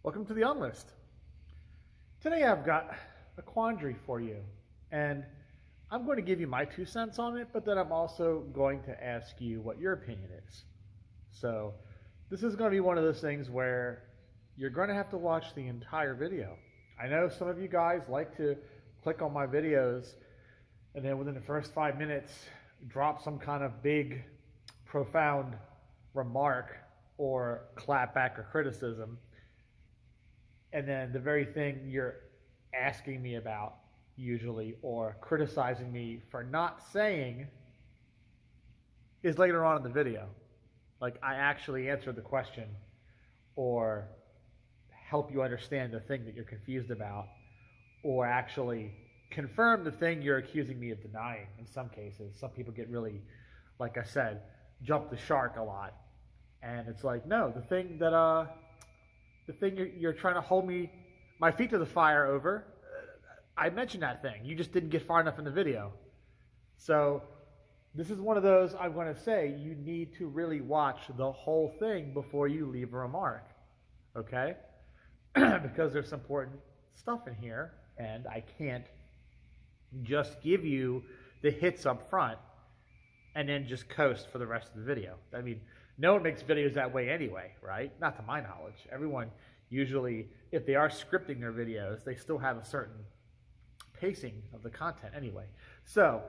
Welcome to the Unlist. Today I've got a quandary for you, and I'm going to give you my 2 cents on it, but then I'm also going to ask you what your opinion is. So this is going to be one of those things where you're going to have to watch the entire video. I know some of you guys like to click on my videos and then within the first 5 minutes drop some kind of big, profound remark or clapback or criticism, and then the very thing you're asking me about usually or criticizing me for not saying is later on in the video. Like I actually answered the question or help you understand the thing that you're confused about, or actually confirm the thing you're accusing me of denying in some cases. Some people get really, like I said, jump the shark a lot. And it's like, no, the thing you're trying to hold my feet to the fire over, I mentioned that thing. You just didn't get far enough in the video. So this is one of those I'm going to say you need to really watch the whole thing before you leave a remark. Okay? Because there's some important stuff in here, and I can't just give you the hits up front and then just coast for the rest of the video. I mean, no one makes videos that way anyway, right? Not to my knowledge. Everyone usually, if they are scripting their videos, they still have a certain pacing of the content anyway. So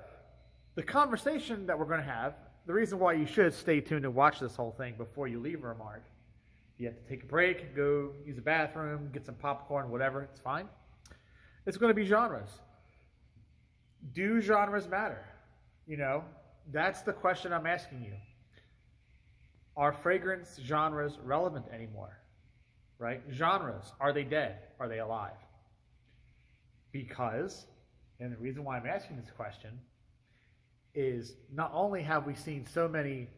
the conversation that we're going to have, the reason why you should stay tuned and watch this whole thing before you leave a remark, you have to take a break, go use the bathroom, get some popcorn, whatever, it's fine. It's going to be genres. Do genres matter? You know, that's the question I'm asking you. Are fragrance genres relevant anymore? Right? Genres, are they dead? Are they alive? Because, and the reason why I'm asking this question is not only have we seen so many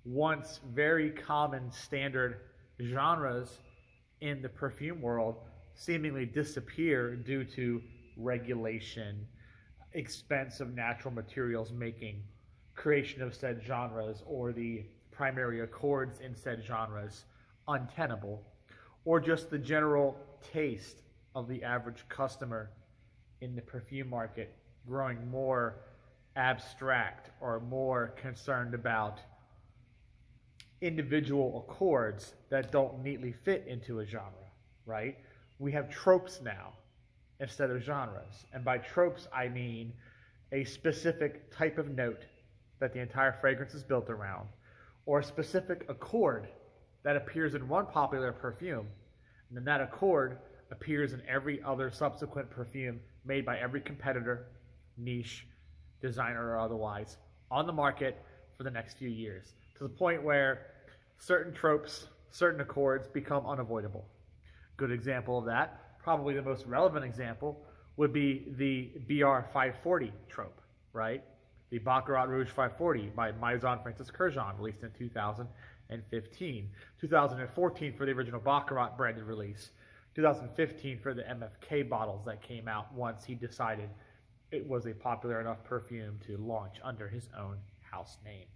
once very common standard genres in the perfume world seemingly disappear due to regulation, expense of natural materials making, creation of said genres, or the primary accords in said genres untenable, or just the general taste of the average customer in the perfume market growing more abstract or more concerned about individual accords that don't neatly fit into a genre, right? We have tropes now instead of genres. And by tropes, I mean a specific type of note that the entire fragrance is built around, or a specific accord that appears in one popular perfume, and then that accord appears in every other subsequent perfume made by every competitor, niche, designer, or otherwise, on the market for the next few years, to the point where certain tropes, certain accords become unavoidable. Good example of that, probably the most relevant example, would be the BR 540 trope, right? The Baccarat Rouge 540 by Maison Francis Kurkdjian, released in 2015. 2014 for the original Baccarat branded release. 2015 for the MFK bottles that came out once he decided it was a popular enough perfume to launch under his own house name.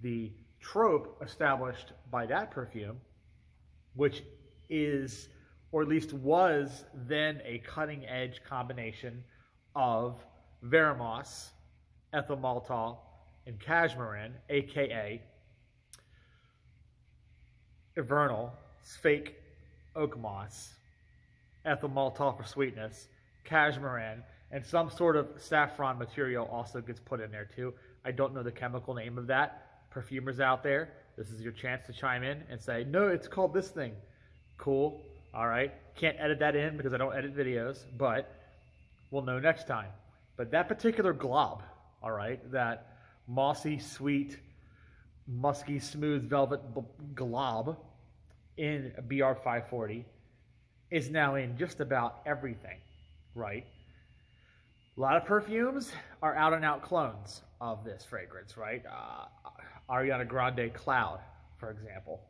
The trope established by that perfume, which is, or at least was then, a cutting-edge combination of Varanis, ethyl maltol, and cashmeran, aka Vernal, fake oak moss, ethyl maltol for sweetness, cashmeran, and some sort of saffron material also gets put in there too. I don't know the chemical name of that. Perfumers out there, this is your chance to chime in and say, no, it's called this thing. Cool. All right. Can't edit that in because I don't edit videos, but we'll know next time. But that particular glob, all right, that mossy, sweet, musky, smooth velvet glob in BR 540 is now in just about everything, right? A lot of perfumes are out-and-out clones of this fragrance, right? Ariana Grande Cloud, for example,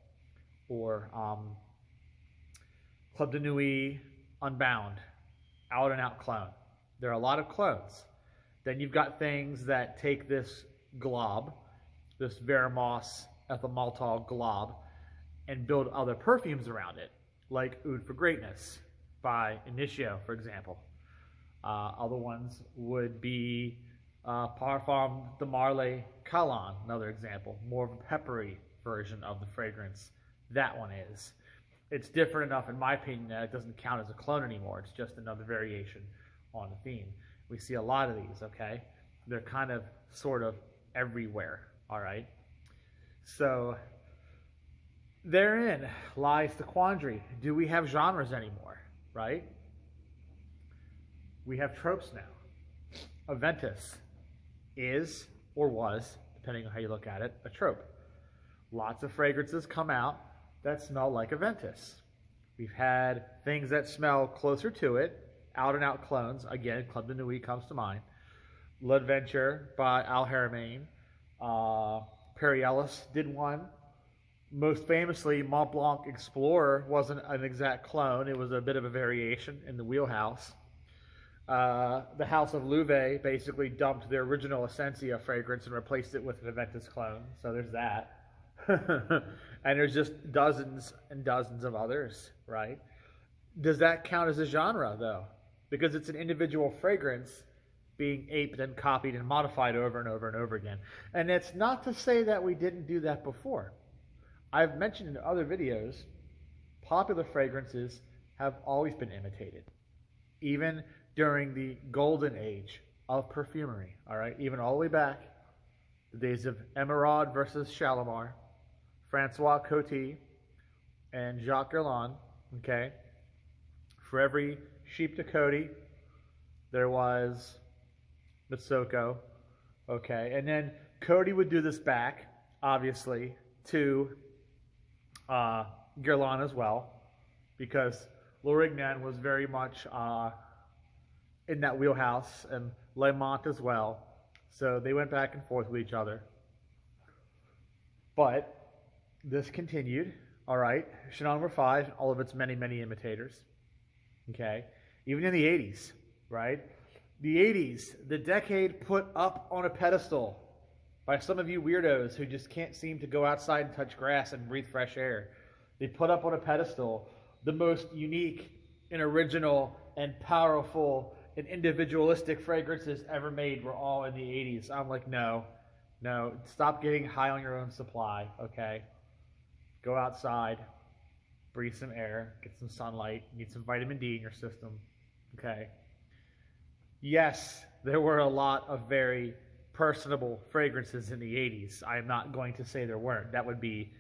or Club de Nuit Unbound, out-and-out clone. There are a lot of clones. Then you've got things that take this glob, this Varanis ethyl maltol glob, and build other perfumes around it. like Oud for Greatness by Initio, for example. Other ones would be Parfum de Marley Calan, another example, more of a peppery version of the fragrance. That one is. It's different enough, in my opinion, that it doesn't count as a clone anymore. It's just another variation on the theme. We see a lot of these, okay? They're kind of, sort of everywhere, all right? So therein lies the quandary. Do we have genres anymore, right? We have tropes now. Aventus is, or was, depending on how you look at it, a trope. Lots of fragrances come out that smell like Aventus. We've had things that smell closer to it, out-and-out clones. Again, Club de Nuit comes to mind. L'Adventure by Al Haramain. Perry Ellis did one. Most famously, Mont Blanc Explorer wasn't an exact clone. It was a bit of a variation in the wheelhouse. The House of Louvet basically dumped their original Essentia fragrance and replaced it with an Aventus clone. So there's that. And there's just dozens and dozens of others, right? Does that count as a genre, though? Because it's an individual fragrance being aped and copied and modified over and over and over again. And it's not to say that we didn't do that before. I've mentioned in other videos, popular fragrances have always been imitated. Even during the golden age of perfumery, all right? Even all the way back, the days of Emeraude versus Shalimar, Francois Coty, and Jacques Guerlain, okay? For every Sheep de Coty, there was Mitsoko, okay? And then Coty would do this back, obviously, to Guerlain as well, because Lorignan was very much in that wheelhouse, and Le Mont as well. So they went back and forth with each other. But this continued, all right? Chanel number 5, all of its many, many imitators, okay? Even in the 80s, right? The 80s, the decade put up on a pedestal by some of you weirdos who just can't seem to go outside and touch grass and breathe fresh air. They put up on a pedestal the most unique and original and powerful and individualistic fragrances ever made were all in the 80s. I'm like, no, stop getting high on your own supply, okay? Go outside, breathe some air, get some sunlight, need some vitamin D in your system, okay? Yes, there were a lot of very personable fragrances in the 80s. I am not going to say there weren't. That would be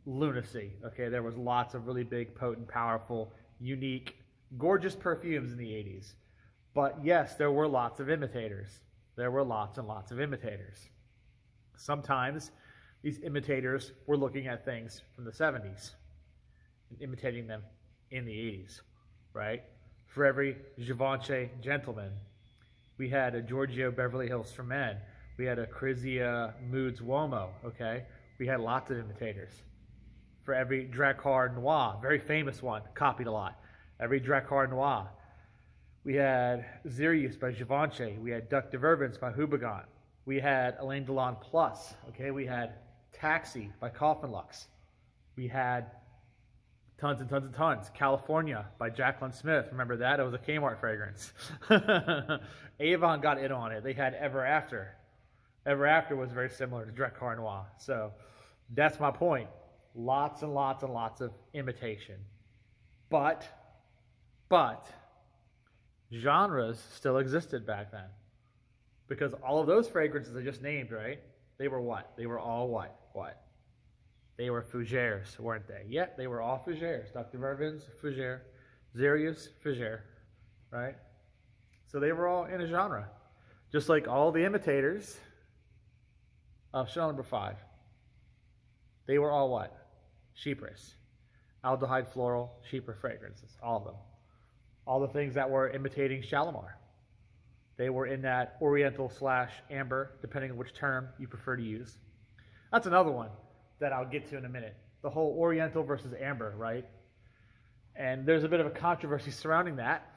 lunacy, okay? There was lots of really big, potent, powerful, unique, gorgeous perfumes in the 80s. But yes, there were lots of imitators. There were lots and lots of imitators. Sometimes these imitators were looking at things from the 70s and imitating them in the 80s, right? For every Givenchy gentleman, we had a Giorgio Beverly Hills for Men. We had a Crizia Moods Uomo, okay? We had lots of imitators. For every Drakkar Noir, very famous one, copied a lot. Every Drakkar Noir. We had Sirius by Givenchy. We had Duc de Vervins by Houbigant. We had Alain Delon Plus, okay? We had Taxi by Coffin Lux. We had tons and tons and tons. California by Jacqueline Smith. Remember that? It was a Kmart fragrance. Avon got in on it. They had Ever After. Ever After was very similar to Drakkar Noir. So that's my point. Lots and lots and lots of imitation. But genres still existed back then. Because all of those fragrances I just named, right? They were what? They were all what? What? They were fougères, weren't they? Yeah, they were all fougères. Dr. Vervins, fougère. Sirius, fougère. Right? So they were all in a genre. Just like all the imitators of Chanel number 5. They were all what? Chypres. Aldehyde floral, Chypre fragrances. All of them. All the things that were imitating Shalimar. They were in that oriental / amber, depending on which term you prefer to use. That's another one that I'll get to in a minute. The whole oriental versus amber, right? And there's a bit of a controversy surrounding that.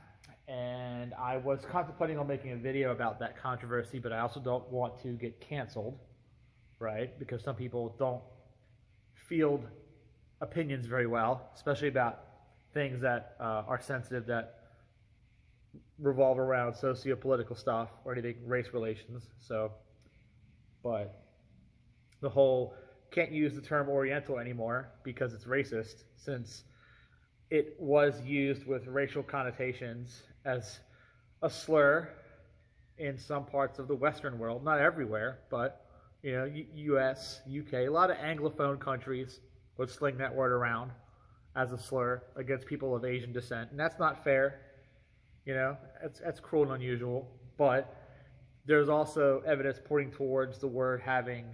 And I was contemplating on making a video about that controversy, but I also don't want to get canceled, right? Because some people don't field opinions very well, especially about things that are sensitive that revolve around socio-political stuff or anything race relations. So, but the whole can't use the term Oriental anymore because it's racist, since it was used with racial connotations as a slur in some parts of the Western world, not everywhere, but you know, U.S., U.K., a lot of Anglophone countries would sling that word around as a slur against people of Asian descent, and that's not fair. You know, that's cruel and unusual. But there's also evidence pointing towards the word having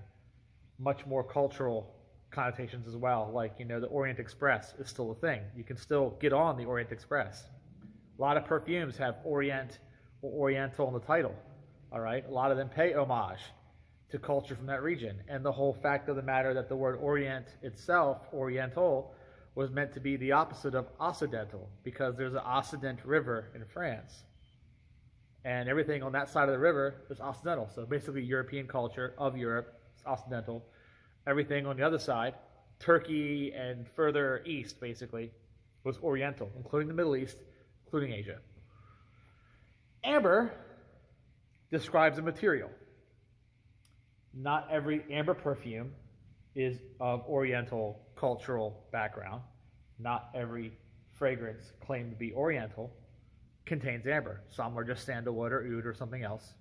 much more cultural connotations as well. Like, you know, the Orient Express is still a thing. You can still get on the Orient Express. A lot of perfumes have Orient or Oriental in the title. All right, a lot of them pay homage to culture from that region. And the whole fact of the matter that the word Orient itself, Oriental, was meant to be the opposite of Occidental, because there's an Occident river in France. And everything on that side of the river is Occidental. So basically European culture of Europe is Occidental. Everything on the other side, Turkey and further east basically, was Oriental, including the Middle East, including Asia. Amber describes a material. Not every amber perfume is of Oriental cultural background. Not every fragrance claimed to be Oriental contains amber. Some are just sandalwood or oud or something else.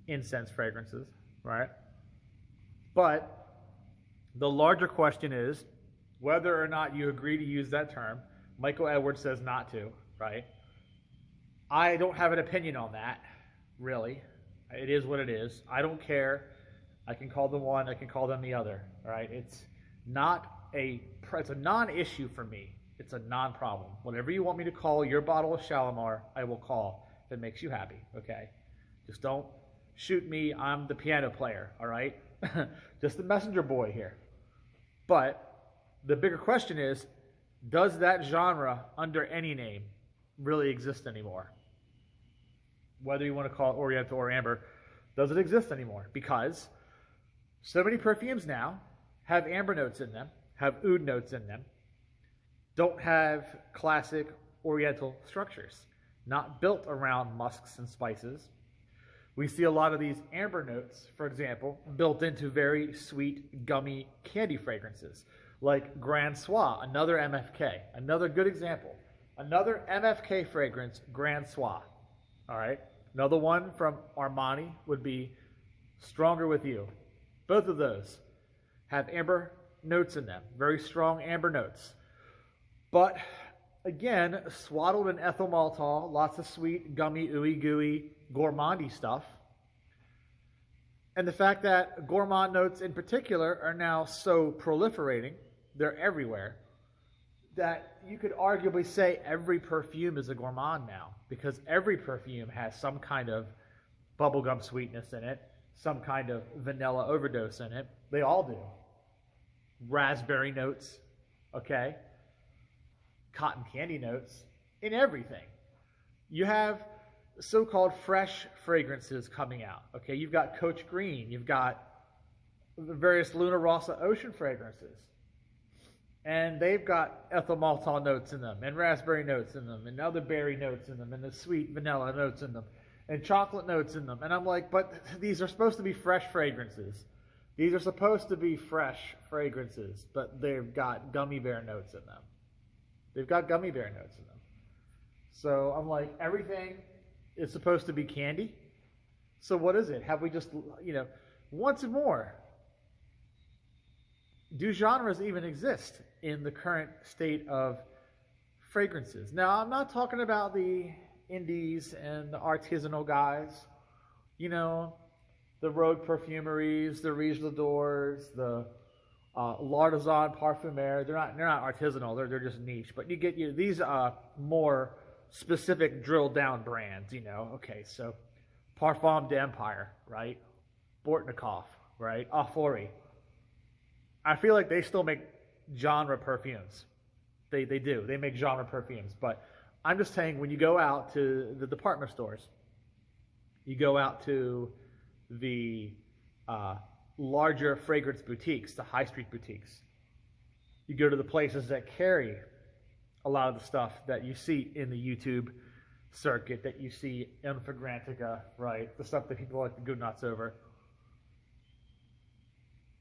Incense fragrances, right? But the larger question is whether or not you agree to use that term. Michael Edwards says not to, right? I don't have an opinion on that, really. It is what it is. I don't care. I can call them one, I can call them the other, all right? It's a non-issue for me. It's a non-problem. Whatever you want me to call your bottle of Shalimar, I will call if it makes you happy, okay? Just don't shoot me, I'm the piano player, all right? Just the messenger boy here. But the bigger question is, does that genre under any name really exist anymore? Whether you want to call it Oriental or Amber, does it exist anymore? Because so many perfumes now have amber notes in them, have oud notes in them, don't have classic Oriental structures, not built around musks and spices. We see a lot of these amber notes, for example, built into very sweet, gummy candy fragrances, like Grand Soir, another MFK, another good example. Another MFK fragrance, Grand Soir, all right? Another one from Armani would be Stronger With You. Both of those have amber notes in them, very strong amber notes. But again, swaddled in ethyl maltol, lots of sweet, gummy, ooey gooey, gourmandy stuff. And the fact that gourmand notes in particular are now so proliferating, they're everywhere, that you could arguably say every perfume is a gourmand now, because every perfume has some kind of bubblegum sweetness in it, some kind of vanilla overdose in it. They all do. Raspberry notes, okay? Cotton candy notes, in everything. You have so-called fresh fragrances coming out, okay? You've got Coach Green, you've got the various Luna Rossa ocean fragrances. And they've got ethyl maltol notes in them, and raspberry notes in them, and other berry notes in them, and the sweet vanilla notes in them, and chocolate notes in them. And I'm like, but these are supposed to be fresh fragrances. These are supposed to be fresh fragrances, but they've got gummy bear notes in them. They've got gummy bear notes in them. So I'm like, everything is supposed to be candy? So what is it? Have we just, once more, do genres even exist in the current state of fragrances? Now, I'm not talking about the indies and the artisanal guys, the road perfumeries, the Riche Ladors, the l'artisan parfumeur. They're not artisanal. They're just niche. But you get these more specific drilled down brands. Okay, so Parfum d'Empire, right? Bortnikov, right? Afori. I feel like they still make genre perfumes. They do. They make genre perfumes. But I'm just saying, when you go out to the department stores, you go out to the larger fragrance boutiques, the high street boutiques, you go to the places that carry a lot of the stuff that you see in the YouTube circuit, that you see in Fragrantica, right? The stuff that people like to go nuts over.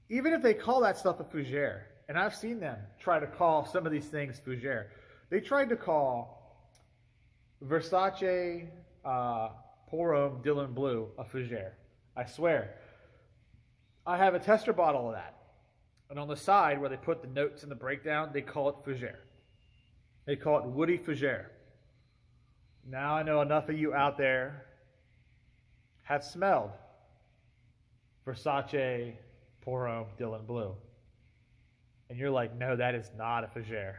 Even if they call that stuff a fougere, and I've seen them try to call some of these things fougere. They tried to call Versace Pour Homme Dylan Blue a fougere. I swear. I have a tester bottle of that. And on the side where they put the notes in the breakdown, they call it fougere. They call it woody fougere. Now I know enough of you out there have smelled Versace Pour Homme Dylan Blue. And you're like, no, that is not a fougere.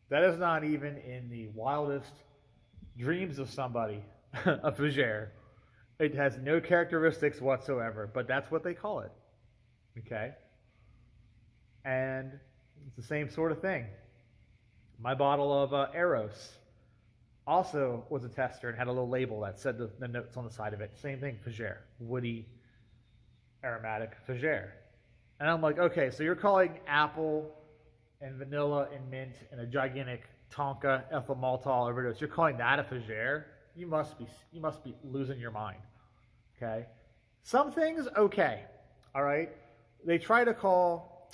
That is not even in the wildest dreams of somebody a fougere. It has no characteristics whatsoever, but that's what they call it. Okay? And it's the same sort of thing. My bottle of Eros also was a tester and had a little label that said the notes on the side of it. Same thing, fougere. Woody, aromatic fougere. And I'm like, okay, so you're calling apple and vanilla and mint and a gigantic Tonka ethyl maltol overdose, you're calling that a fougere? You must be losing your mind. Okay? Some things, okay. All right? They try to call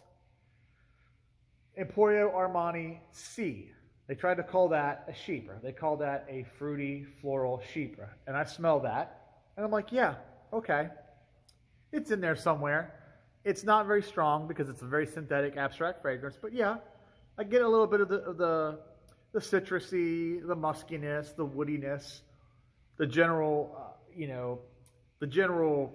Emporio Armani C. They tried to call that a chypre. They call that a fruity floral chypre. And I smell that. And I'm like, yeah, okay. It's in there somewhere. It's not very strong because it's a very synthetic abstract fragrance. But yeah, I get a little bit of the citrusy, the muskiness, the woodiness, the general, the general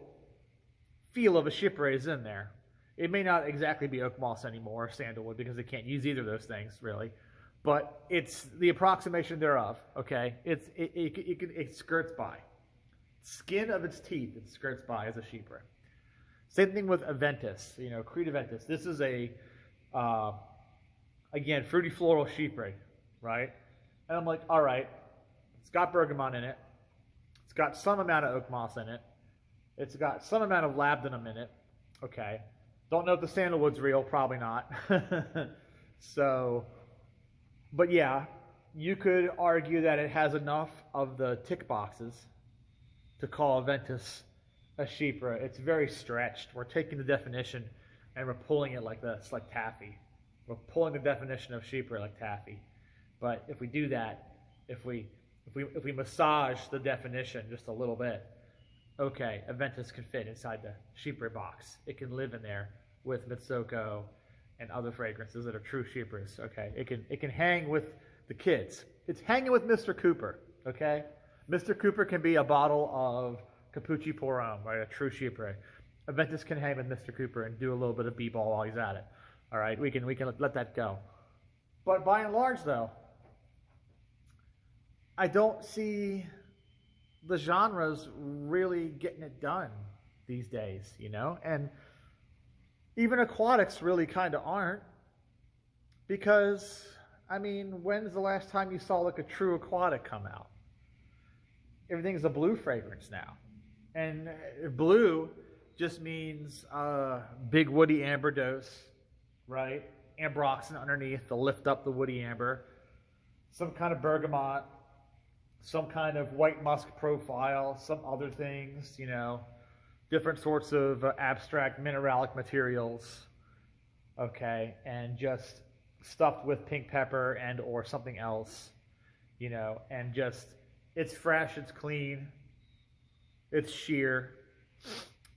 feel of a chypre is in there. It may not exactly be oak moss anymore or sandalwood because they can't use either of those things really, but it's the approximation thereof. Okay, it skirts by. Skin of its teeth, it skirts by as a chypre. Same thing with Aventus, Creed Aventus. This is a, again, fruity floral chypre, right? And I'm like, all right, it's got bergamot in it. It's got some amount of oak moss in it. It's got some amount of labdanum in it. Okay. Don't know if the sandalwood's real, probably not. So, but yeah, you could argue that it has enough of the tick boxes to call Aventus a chypre. It's very stretched. We're taking the definition and we're pulling it like this, like taffy. We're pulling the definition of chypre like taffy. But if we do that, if we massage the definition just a little bit, okay, Aventus can fit inside the chypre box. It can live in there with Mitsoko and other fragrances that are true chypres. Okay, it can hang with the kids. It's hanging with Mr. Cooper. Okay, Mr. Cooper can be a bottle of Capucci Pour Homme, right? A true chypre. Aventus can hang with Mr. Cooper and do a little bit of b-ball while he's at it. All right, we can let that go. But by and large, though, I don't see the genres really getting it done these days, and even aquatics really kind of aren't, because, when's the last time you saw like a true aquatic come out? Everything's a blue fragrance now, and blue just means big woody amber dose, right? Ambroxan underneath to lift up the woody amber, some kind of bergamot, some kind of white musk profile, some other things, different sorts of abstract mineralic materials, okay, and just stuffed with pink pepper and or something else, and just, it's fresh, it's clean, it's sheer,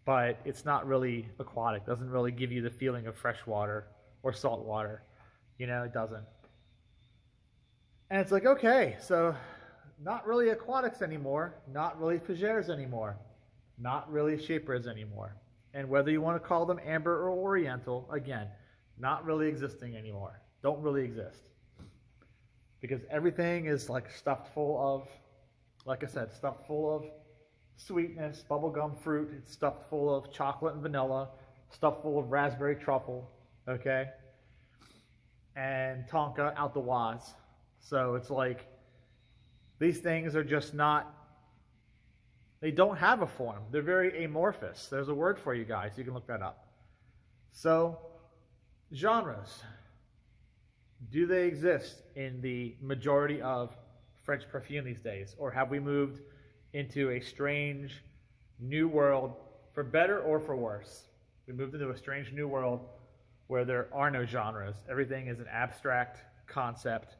but it's not really aquatic. Doesn't really give you the feeling of fresh water or salt water, it doesn't. And it's like, okay, so not really aquatics anymore, not really fougères anymore, not really chypres anymore. And whether you want to call them amber or oriental, again, not really existing anymore. Don't really exist. Because everything is like stuffed full of, like I said, stuffed full of sweetness, bubblegum fruit. It's stuffed full of chocolate and vanilla, stuffed full of raspberry truffle, okay? And Tonka out the waz. So it's like, these things are just not, they don't have a form. They're very amorphous. There's a word for you guys. You can look that up. So, genres. Do they exist in the majority of French perfume these days? Or have we moved into a strange new world, for better or for worse? We moved into a strange new world where there are no genres. Everything is an abstract concept,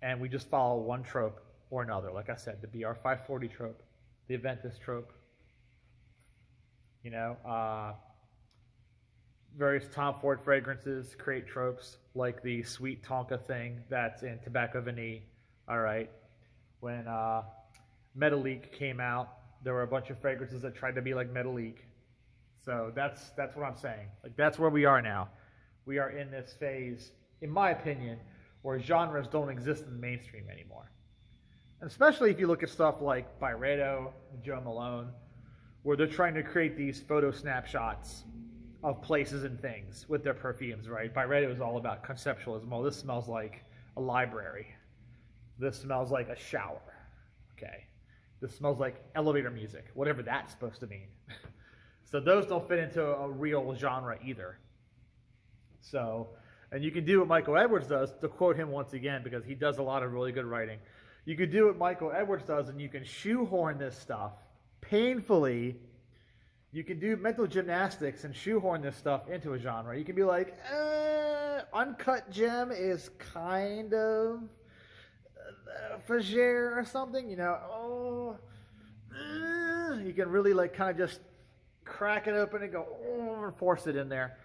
and we just follow one trope or another. Like I said, the BR 540 trope, the Aventus trope, various Tom Ford fragrances create tropes, like the sweet Tonka thing that's in Tobacco Vanille. All right, when Metalique came out, there were a bunch of fragrances that tried to be like Metalique. So that's what I'm saying. Like, that's where we are now. We are in this phase, in my opinion, where genres don't exist in the mainstream anymore. And especially if you look at stuff like Byredo, Joe Malone, where they're trying to create these photo snapshots of places and things with their perfumes, right? Byredo is all about conceptualism. Oh, this smells like a library. This smells like a shower. Okay. This smells like elevator music, whatever that's supposed to mean. So those don't fit into a real genre either. So, and you can do what Michael Edwards does, to quote him once again, because he does a lot of really good writing. You can do what Michael Edwards does, and you can shoehorn this stuff painfully. You can do mental gymnastics and shoehorn this stuff into a genre. You can be like, Uncut Gem is kind of Fougere or something, you can really like kind of just crack it open and go, and force it in there.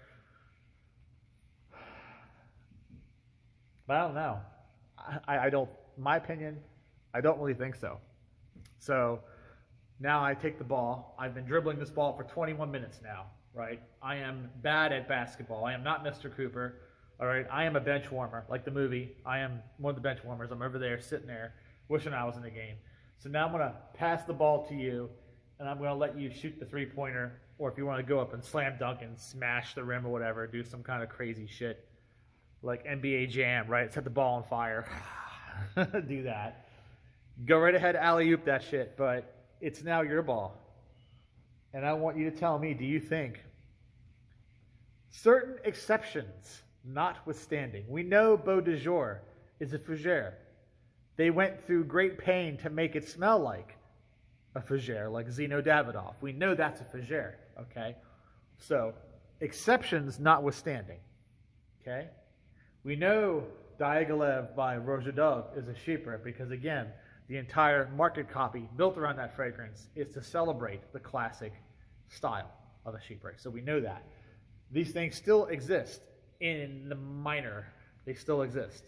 But I don't know. I don't, my opinion, I don't really think so. So now I take the ball. I've been dribbling this ball for 21 minutes now, right? I am bad at basketball. I am not Mr. Cooper, all right? I am a bench warmer, like the movie. I am one of the bench warmers. I'm over there sitting there wishing I was in the game. So now I'm going to pass the ball to you, and I'm going to let you shoot the three-pointer, or if you want to go up and slam dunk and smash the rim or whatever, do some kind of crazy shit like NBA Jam, right? Set the ball on fire. Do that. Go right ahead, alley-oop that shit, but it's now your ball. And I want you to tell me, do you think, certain exceptions notwithstanding, we know Beau de Jour is a Fougere. They went through great pain to make it smell like a Fougere, like Zino Davidoff. We know that's a Fougere, okay? So, exceptions notwithstanding, okay? We know Diaghilev by Roja Dove is a Chypre because, again, the entire market copy built around that fragrance is to celebrate the classic style of a Chypre. So we know that. These things still exist in the minor. They still exist.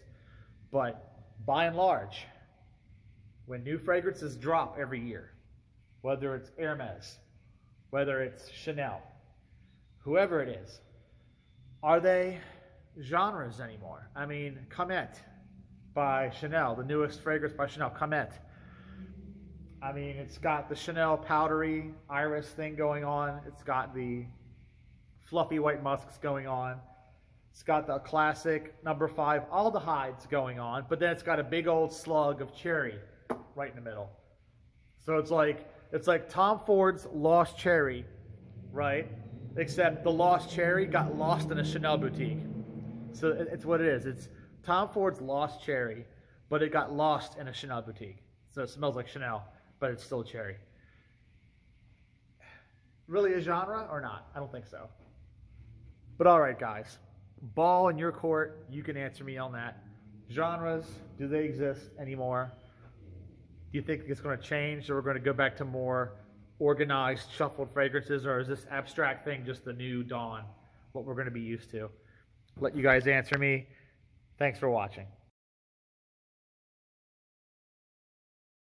But by and large, when new fragrances drop every year, whether it's Hermes, whether it's Chanel, whoever it is, are they genres anymore? I mean, Comet by Chanel, the newest fragrance by Chanel, Comet. I mean, it's got the Chanel powdery iris thing going on. It's got the fluffy white musks going on. It's got the classic number 5 aldehydes going on, but then it's got a big old slug of cherry right in the middle. So it's like Tom Ford's Lost Cherry, right? Except the Lost Cherry got lost in a Chanel boutique. So it's what it is. It's Tom Ford's Lost Cherry, but it got lost in a Chanel boutique. So it smells like Chanel, but it's still cherry. Really a genre or not? I don't think so. But all right, guys. Ball in your court. You can answer me on that. Genres, do they exist anymore? Do you think it's going to change, or we're going to go back to more organized, shuffled fragrances, or is this abstract thing just the new dawn, what we're going to be used to? Let you guys answer me. Thanks for watching.